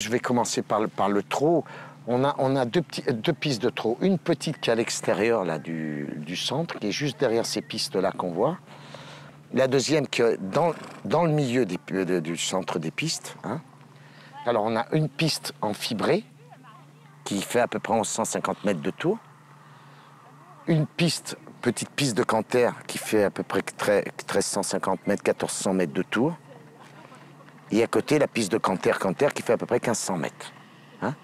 Je vais commencer par le trot. On a deux pistes de trot. Une petite qui est à l'extérieur là, du centre, qui est juste derrière ces pistes-là qu'on voit. La deuxième qui est dans le milieu du centre des pistes. Hein. Alors on a une piste en fibré qui fait à peu près 150 mètres de tour. Une petite piste de canter qui fait à peu près 1350 mètres, 1400 mètres de tour. Et à côté, la piste de canter qui fait à peu près 1500 mètres. Hein.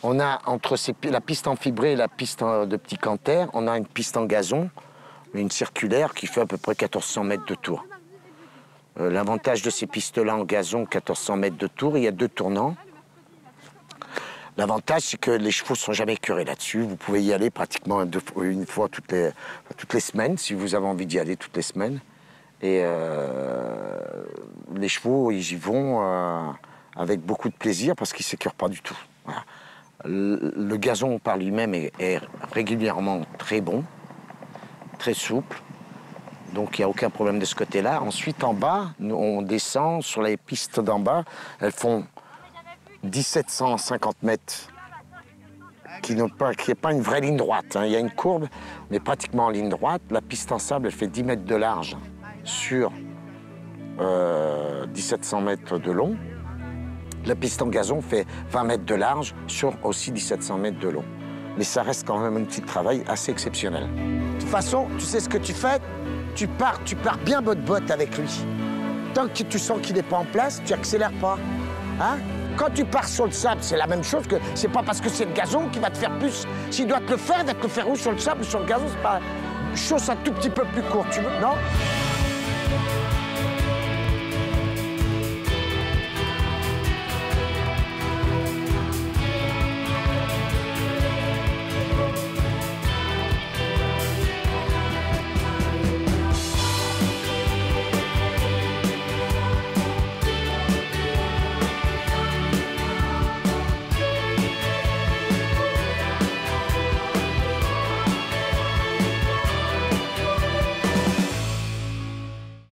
On a entre la piste en fibré et la piste de petit canter, on a une piste en gazon, une circulaire qui fait à peu près 1400 mètres de tour. L'avantage de ces pistes-là en gazon, 1400 mètres de tour, il y a 2 tournants. L'avantage, c'est que les chevaux ne sont jamais écœurés là-dessus. Vous pouvez y aller pratiquement une fois toutes les semaines, si vous avez envie d'y aller toutes les semaines. Et les chevaux, ils y vont avec beaucoup de plaisir parce qu'ils ne s'écœurent pas du tout. Voilà. Le gazon par lui-même est régulièrement très bon, très souple. Donc il n'y a aucun problème de ce côté-là. Ensuite, en bas, on descend sur les pistes d'en bas. Elles font 1750 mètres, qui n'est pas une vraie ligne droite. Hein. Il y a une courbe, mais pratiquement en ligne droite. La piste en sable, elle fait 10 mètres de large sur 1700 mètres de long. La piste en gazon fait 20 mètres de large sur aussi 1700 mètres de long. Mais ça reste quand même un petit travail assez exceptionnel. De toute façon, tu sais ce que tu fais, tu pars bien botte avec lui. Tant que tu sens qu'il n'est pas en place, tu accélères pas. Hein? Quand tu pars sur le sable, c'est la même chose que c'est pas parce que c'est le gazon qui va te faire plus. S'il doit te le faire, d'être le faire où sur le sable ou sur le gazon, c'est pas chose un tout petit peu plus court, tu veux, non?